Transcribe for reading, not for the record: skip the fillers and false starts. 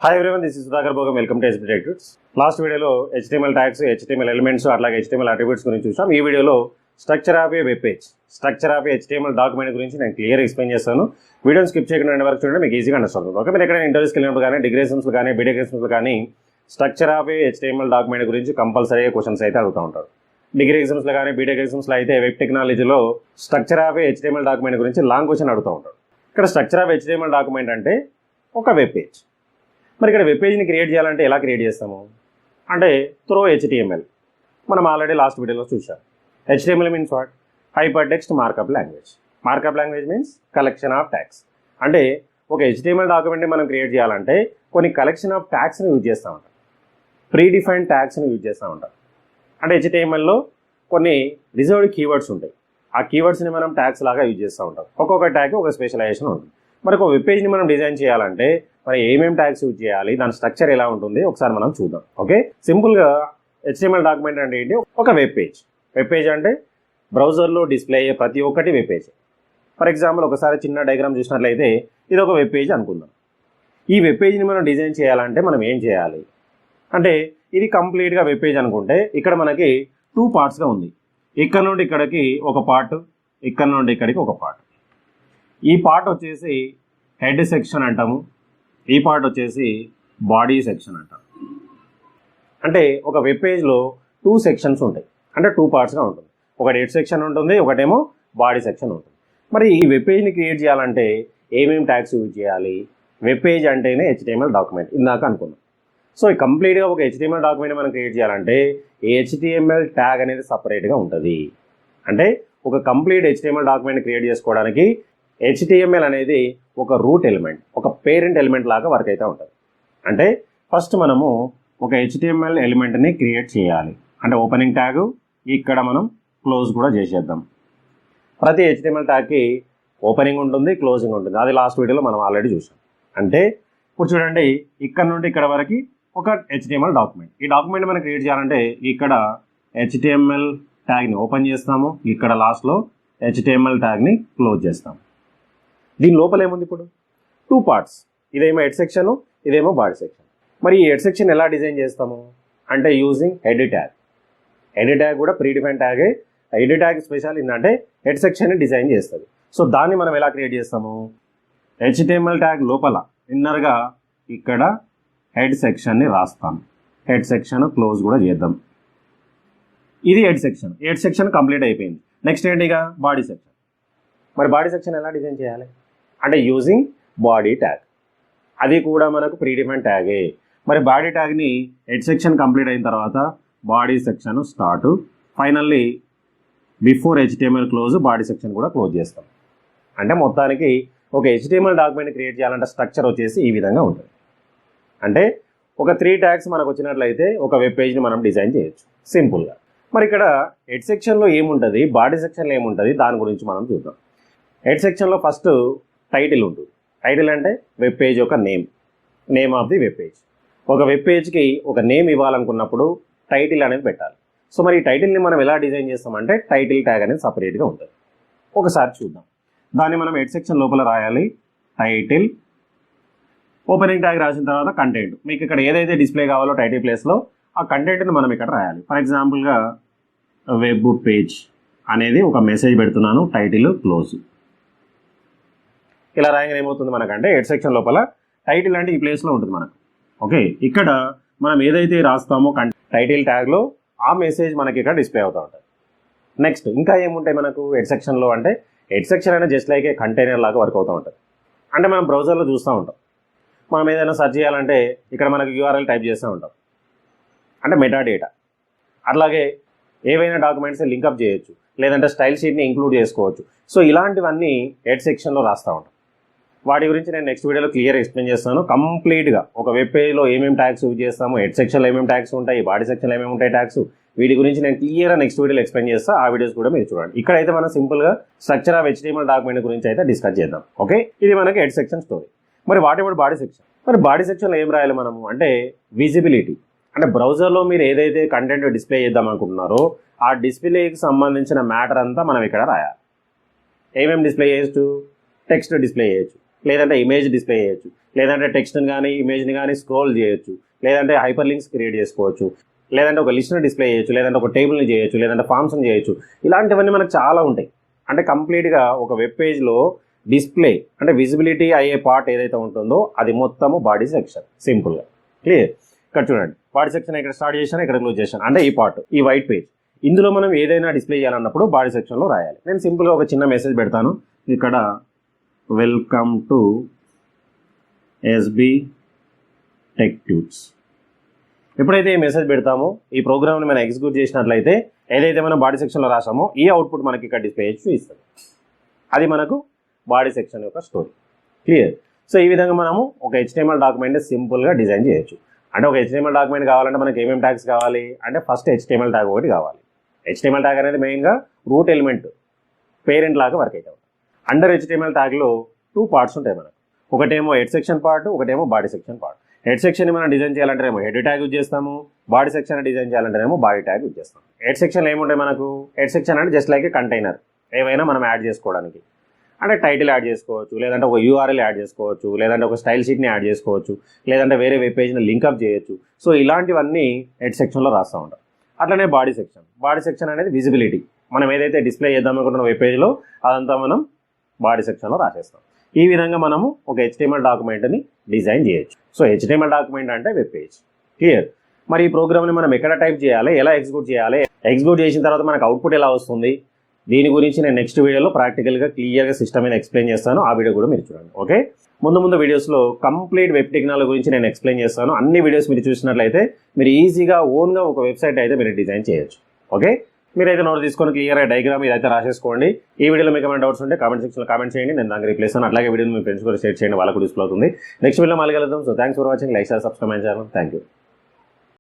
Hi everyone, this is Sudhakar bogam. Welcome to SB Tuts. Last video lo HTML tags, HTML elements అట్లాగే HTML attributes గురించి చూసాం. ఈ వీడియోలో structure of A web page, structure of A HTML document గురించి నేను clear explain చేస్తాను. వీడియోని skip చేయకుండా ఎండ్ వరకు చూడండి, మీకు ఈజీగా అండర్స్టాండ్ అవుతుంది. ఓకే, మీరు ఎక్కడైనా ఇంటర్వ్యూస్కి వెళ్ళినప్పుడు కానీ డిగ్రీ ఎగ్జామ్స్లో కానీ బీటెక్ ఎగ్జామ్స్లో కానీ structure of A HTML document గురించి కంపల్సరీగా క్వశ్చన్స్ అయితే అడుగుతూ ఉంటారు. డిగ్రీ ఎగ్జామ్స్లో కానీ బీటెక్ ఎగ్జామ్స్లో అయితే వెబ్ టెక్నాలజీలో structure of A HTML document గురించి లాంగ్ క్వశ్చన్ అడుగుతూ ఉంటారు. ఇక్కడ స్ట్రక్చర్ ఆఫ్ HTML డాక్యుమెంట్ అంటే ఒక వెబ్ పేజ్. మరి ఇక్కడ వెబ్ పేజ్ని క్రియేట్ చేయాలంటే ఎలా క్రియేట్ చేస్తాము అంటే త్రో HTML. మనం ఆల్రెడీ లాస్ట్ వీడియోలో చూసాం. HTML means what? Hyper text markup language. Markup language means collection of tags. అంటే ఒక HTML డాక్యుమెంట్ని మనం క్రియేట్ చేయాలంటే కొన్ని కలెక్షన్ ఆఫ్ ట్యాగ్స్ని యూజ్ చేస్తూ ఉంటాం, ప్రీ డిఫైన్డ్ ట్యాగ్స్ని యూజ్ చేస్తూ ఉంటాం. అంటే HTMLలో కొన్ని రిజర్వ్డ్ కీవర్డ్స్ ఉంటాయి, ఆ కీవర్డ్స్ని మనం ట్యాగ్స్ లాగా యూజ్ చేస్తూ ఉంటాం. ఒక్కొక్క ట్యాగ్ ఒక స్పెషలైజేషన్ ఉంటుంది. మరి ఒక వెబ్ పేజ్ని మనం డిజైన్ చేయాలంటే మరి ఏమేమి ట్యాగ్స్ యూజ్ చేయాలి, దాని స్ట్రక్చర్ ఎలా ఉంటుంది ఒకసారి మనం చూద్దాం. ఓకే, సింపుల్గా HTML డాక్యుమెంట్ అంటే ఏంటి? ఒక వెబ్ పేజ్. వెబ్ పేజ్ అంటే బ్రౌజర్లో డిస్ప్లే అయ్యే ప్రతి ఒక్కటి వెబ్ పేజ్. ఫర్ ఎగ్జాంపుల్ ఒకసారి చిన్న డయాగ్రామ్ చూసినట్లయితే ఇది ఒక వెబ్ పేజ్ అనుకుందాం. ఈ వెబ్ పేజ్ని మనం డిజైన్ చేయాలంటే మనం ఏం చేయాలి అంటే ఇది కంప్లీట్గా వెబ్ పేజ్ అనుకుంటే ఇక్కడ మనకి 2 పార్ట్స్గా ఉంది. ఇక్కడ నుండి ఇక్కడికి ఒక పార్ట్, ఇక్కడ నుండి ఇక్కడికి ఒక పార్ట్. ఈ పార్ట్ వచ్చేసి హెడ్ సెక్షన్ అంటాము, ఈ పార్ట్ వచ్చేసి బాడీ సెక్షన్ అంటాం. అంటే ఒక వెబ్ పేజ్లో 2 సెక్షన్స్ ఉంటాయి, అంటే 2 పార్ట్స్గా ఉంటుంది. ఒకటి హెడ్ సెక్షన్ ఉంటుంది, ఒకటేమో బాడీ సెక్షన్ ఉంటుంది. మరి ఈ వెబ్ పేజ్ని క్రియేట్ చేయాలంటే ఏమేమి ట్యాగ్స్ యూజ్ చేయాలి? వెబ్ పేజ్ అంటేనే HTML డాక్యుమెంట్ ఇందాక అనుకున్నాం. సో కంప్లీట్గా ఒక HTML డాక్యుమెంట్ మనం క్రియేట్ చేయాలంటే HTML ట్యాగ్ అనేది సపరేట్గా ఉంటుంది. అంటే ఒక కంప్లీట్ HTML డాక్యుమెంట్ క్రియేట్ చేసుకోవడానికి HTML అనేది ఒక రూట్ ఎలిమెంట్, ఒక పేరెంట్ ఎలిమెంట్ లాగా వర్క్ అయితే ఉంటుంది. అంటే ఫస్ట్ మనము ఒక HTML ఎలిమెంట్ని క్రియేట్ చేయాలి. అంటే ఓపెనింగ్ ట్యాగ్, ఇక్కడ మనం క్లోజ్ కూడా చేసేద్దాం. ప్రతి HTML ట్యాగ్కి ఓపెనింగ్ ఉంటుంది, క్లోజింగ్ ఉంటుంది. అది లాస్ట్ వీడియోలో మనం ఆల్రెడీ చూసాం. అంటే ఇప్పుడు చూడండి, ఇక్కడ నుండి ఇక్కడ వరకు ఒక HTML డాక్యుమెంట్. ఈ డాక్యుమెంట్ మనం క్రియేట్ చేయాలంటే ఇక్కడ HTML ట్యాగ్ని ఓపెన్ చేస్తాము, ఇక్కడ లాస్ట్లో HTML ట్యాగ్ని క్లోజ్ చేస్తాము. దీని లోపల ఏముంది? ఇప్పుడు 2 పార్ట్స్, ఇదేమో హెడ్ సెక్షన్, ఇదేమో బాడీ సెక్షన్. మరి ఈ హెడ్ సెక్షన్ ఎలా డిజైన్ చేస్తాము అంటే using head tag. Head tag కూడా ప్రీ డిఫైన్ ట్యాగే. హెడ్ ట్యాగ్ స్పెషల్ ఏంటంటే హెడ్ సెక్షన్ని డిజైన్ చేస్తుంది. సో దాన్ని మనం ఎలా క్రియేట్ చేస్తాము? HTML ట్యాగ్ లోపల ఇన్నర్గా ఇక్కడ హెడ్ సెక్షన్ని రాస్తాం. హెడ్ సెక్షన్ క్లోజ్ కూడా చేద్దాం. ఇది head section. Head section complete అయిపోయింది. నెక్స్ట్ ఏంటిగా బాడీ సెక్షన్. మరి బాడీ సెక్షన్ ఎలా డిజైన్ చేయాలి అంటే యూజింగ్ బాడీ ట్యాగ్. అది కూడా మనకు ప్రీ డిఫైన్ ట్యాగే. మరి బాడీ ట్యాగ్ని హెడ్ సెక్షన్ కంప్లీట్ అయిన తర్వాత body section start, finally before HTML close body section కూడా క్లోజ్ చేస్తాం. అంటే మొత్తానికి ఒక HTML డాక్యుమెంట్ క్రియేట్ చేయాలంటే స్ట్రక్చర్ వచ్చేసి ఈ విధంగా ఉంటుంది. అంటే ఒక 3 ట్యాగ్స్ మనకు వచ్చినట్లయితే ఒక వెబ్ పేజ్ని మనం డిజైన్ చేయొచ్చు సింపుల్గా. మరి ఇక్కడ హెడ్ సెక్షన్లో ఏముంటుంది, బాడీ సెక్షన్లో ఏముంటుంది, దాని గురించి మనం చూద్దాం. హెడ్ సెక్షన్లో ఫస్ట్ టైటిల్ ఉంటుంది. టైటిల్ అంటే వెబ్ పేజ్ యొక్క name of the web page. ఒక వెబ్ పేజ్కి ఒక నేమ్ ఇవ్వాలనుకున్నప్పుడు టైటిల్ అనేది పెట్టాలి. సో మరి ఈ టైటిల్ని మనం ఎలా డిజైన్ చేస్తామంటే టైటిల్ ట్యాగ్ అనేది సపరేట్గా ఉంటుంది. ఒకసారి చూద్దాం. దాన్ని మనం హెడ్ సెక్షన్ లోపల రాయాలి. టైటిల్, ఓపెనింగ్ ట్యాగ్ రాసిన తర్వాత కంటెంట్. మీకు ఇక్కడ ఏదైతే డిస్ప్లే కావాలో టైటిల్ ప్లేస్లో ఆ కంటెంట్ని మనం ఇక్కడ రాయాలి. ఫర్ ఎగ్జాంపుల్గా వెబ్ పేజ్ అనేది ఒక మెసేజ్ పెడుతున్నాను, టైటిల్ క్లోజ్. ఇలా రాయగానే ఏమవుతుంది మనకంటే హెడ్ సెక్షన్ లోపల టైటిల్ అంటే ఈ ప్లేస్లో ఉంటుంది మనకు. ఓకే, ఇక్కడ మనం ఏదైతే రాస్తామో టైటిల్ ట్యాగ్లో ఆ మెసేజ్ మనకి ఇక్కడ డిస్ప్లే అవుతూ ఉంటుంది. నెక్స్ట్ ఇంకా ఏముంటాయి మనకు హెడ్ సెక్షన్లో అంటే హెడ్ సెక్షన్ అనేది జస్ట్ లైక్ ఏ కంటైనర్ లాగా వర్క్ అవుతూ ఉంటుంది. అంటే మనం బ్రౌజర్లో చూస్తూ ఉంటాం, మనం ఏదైనా సెర్చ్ చేయాలంటే ఇక్కడ మనకు URL టైప్ చేస్తూ ఉంటాం, అంటే మెటా డేటా. అట్లాగే ఏవైనా డాక్యుమెంట్స్ లింకప్ చేయొచ్చు, లేదంటే స్టైల్ షీట్ని ఇంక్లూడ్ చేసుకోవచ్చు. సో ఇలాంటివన్నీ హెడ్ సెక్షన్లో రాస్తూ ఉంటాం. వాటి గురించి నేను నెక్స్ట్ వీడియోలో క్లియర్ ఎక్స్ప్లెయిన్ చేస్తాను. కంప్లీట్గా ఒక వెబ్ పేజ్లో ఏమేమి ట్యాగ్స్ యూజ్ చేస్తాము, హెడ్ సెక్షన్లో ఏమేమి ట్యాగ్స్ ఉంటాయి, బాడీ సెక్షన్లో ఏమేమి ఉంటాయి ట్యాగ్స్, వీటి గురించి నేను క్లియర్గా నెక్స్ట్ వీడియోలో ఎక్స్ప్లెయిన్ చేస్తాను. ఆ వీడియోస్ కూడా మీరు చూడండి. ఇక్కడైతే మనం సింపుల్గా స్ట్రక్చర్ ఆఫ్ HTML డాక్యుమెంట్ గురించి అయితే డిస్కస్ చేద్దాం. ఓకే, ఇది మనకి హెడ్ సెక్షన్ స్టోరీ. మరి వాట్ అబౌట్ బాడీ సెక్షన్? మరి బాడీ సెక్షన్లో ఏం రాయాలి మనము అంటే విజిబిలిటీ. అంటే బ్రౌజర్లో మీరు ఏదైతే కంటెంట్ డిస్ప్లే చేద్దాం అనుకుంటున్నారో ఆ డిస్ప్లేకి సంబంధించిన మ్యాటర్ అంతా మనం ఇక్కడ రాయాలి. ఏమేమి డిస్ప్లే చేయొచ్చు? టెక్స్ట్ డిస్ప్లే చేయొచ్చు, లేదంటే ఇమేజ్ డిస్ప్లే చేయొచ్చు, లేదంటే టెక్స్ట్ని కానీ ఇమేజ్ని కానీ స్క్రోల్ చేయొచ్చు, లేదంటే హైపర్ లింక్స్ క్రియేట్ చేసుకోవచ్చు, లేదంటే ఒక లిస్ట్ని డిస్ప్లే చేయొచ్చు, లేదంటే ఒక టేబుల్ని చేయొచ్చు, లేదంటే ఫామ్స్ని చేయొచ్చు. ఇలాంటివన్నీ మనకు చాలా ఉంటాయి. అంటే కంప్లీట్గా ఒక వెబ్ పేజ్లో డిస్ప్లే అంటే విజిబిలిటీ అయ్యే పార్ట్ ఏదైతే ఉంటుందో అది మొత్తము బాడీ సెక్షన్. సింపుల్గా క్లియర్. ఇక్కడ చూడండి, బాడీ సెక్షన్ ఇక్కడ స్టార్ట్ చేశాను, ఇక్కడ క్లోజ్ చేశాను. అంటే ఈ పార్ట్, ఈ వైట్ పేజ్, ఇందులో మనం ఏదైనా డిస్ప్లే చేయాలన్నప్పుడు బాడీ సెక్షన్లో రాయాలి. నేను సింపుల్గా ఒక చిన్న మెసేజ్ పెడతాను ఇక్కడ, welcome to SB tech tuts. ఎప్పుడైతే ఈ మెసేజ్ పెడతామో ఈ ప్రోగ్రామ్ని మనం ఎగ్జిక్యూట్ చేసినట్లయితే ఏదైతే మనం బాడీ సెక్షన్లో రాసామో ఈ అవుట్పుట్ మనకి ఇక్కడ డిస్ప్లే చేసి చూపిస్తుంది. అది మనకు బాడీ సెక్షన్ యొక్క స్టోరీ. క్లియర్. సో ఈ విధంగా మనము ఒక HTML డాక్యుమెంట్ని సింపుల్గా డిజైన్ చేయొచ్చు. అంటే ఒక HTML డాక్యుమెంట్ కావాలంటే మనకి ఏమేమి ట్యాగ్స్ కావాలి అంటే ఫస్ట్ HTML ట్యాగ్ ఒకటి కావాలి. HTML ట్యాగ్ అనేది మెయిన్గా రూట్ ఎలిమెంట్, పేరెంట్ లాగా వర్క్ అవుతుంది. అండర్ HTML ట్యాగ్లో 2 పార్ట్స్ ఉంటాయి మనకు. ఒకటేమో హెడ్ సెక్షన్ పార్ట్, ఒకటేమో body section part. Head section మనం డిజైన్ చేయాలంటేనేమో హెడ్ ట్యాగ్ యూజ్ చేస్తాము, బాడీ సెక్షన్ డిజైన్ చేయాలంటేనేమో బాడీ ట్యాగ్ యూజ్ చేస్తాం. హెడ్ సెక్షన్లో ఏముంటాయి మనకు, హెడ్ సెక్షన్ అంటే జస్ట్ లైక్ ఏ కంటైనర్, ఏవైనా మనం యాడ్ చేసుకోవడానికి. అంటే టైటిల్ యాడ్ చేసుకోవచ్చు, లేదంటే ఒక URL యాడ్ చేసుకోవచ్చు, లేదంటే ఒక స్టైల్ షీట్ని యాడ్ చేసుకోవచ్చు, లేదంటే వేరే వెబ్ పేజ్ని లింకప్ చేయొచ్చు. సో ఇలాంటివన్నీ హెడ్ సెక్షన్లో రాస్తూ ఉంటాం. అట్లనే బాడీ సెక్షన్. బాడీ సెక్షన్ అనేది విజిబిలిటీ, మనం ఏదైతే డిస్ప్లే చేద్దాం అనుకుంటున్న వెబ్ పేజ్లో అదంతా మనం బాడీ సెక్షన్లో రాసేస్తాం. ఈ విధంగా మనము ఒక HTML డాక్యుమెంట్ని డిజైన్ చేయొచ్చు. సో HTML డాక్యుమెంట్ అంటే వెబ్ పేజ్. క్లియర్. మరి ఈ ప్రోగ్రామ్ని మనం ఎక్కడ టైప్ చేయాలి, ఎలా ఎగ్జిక్యూట్ చేయాలి, ఎగ్జిక్యూట్ చేసిన తర్వాత మనకు అవుట్పుట్ ఎలా వస్తుంది, దీని గురించి నేను నెక్స్ట్ వీడియోలో ప్రాక్టికల్గా క్లియర్గా సిస్టమ్ మీద ఎక్స్ప్లెయిన్ చేస్తాను. ఆ వీడియో కూడా మీరు చూడండి. ఓకే, ముందు వీడియోస్లో కంప్లీట్ వెబ్ టెక్నాలజీ గురించి నేను ఎక్స్ప్లెయిన్ చేస్తాను. అన్ని వీడియోస్ మీరు చూసినట్లయితే మీరు ఈజీగా ఓన్గా ఒక వెబ్సైట్ అయితే మీరు డిజైన్ చేయొచ్చు. ఓకే, మీరైతే నోట్ తీసుకొని క్లియర్గా డయాగ్రామ్ ఇదైతే రాసేసుకోండి. ఈ వీడియోలో మీకు ఏమైనా డౌట్స్ ఉంటే కామెంట్ సెక్షన్లో కామెంట్ చేయండి, నేను దానికి రిప్లై ఇస్తాను. అట్లాగే వీడియోని మీ ఫ్రెండ్స్ కూడా షేర్ చేయండి, వాళ్ళకు డిస్ప్లే అవుతుంది. నెక్స్ట్ వీడియో మళ్ళీ కలుద్దాం. So thanks for watching. Like, share, subscribe my channel. Thank you.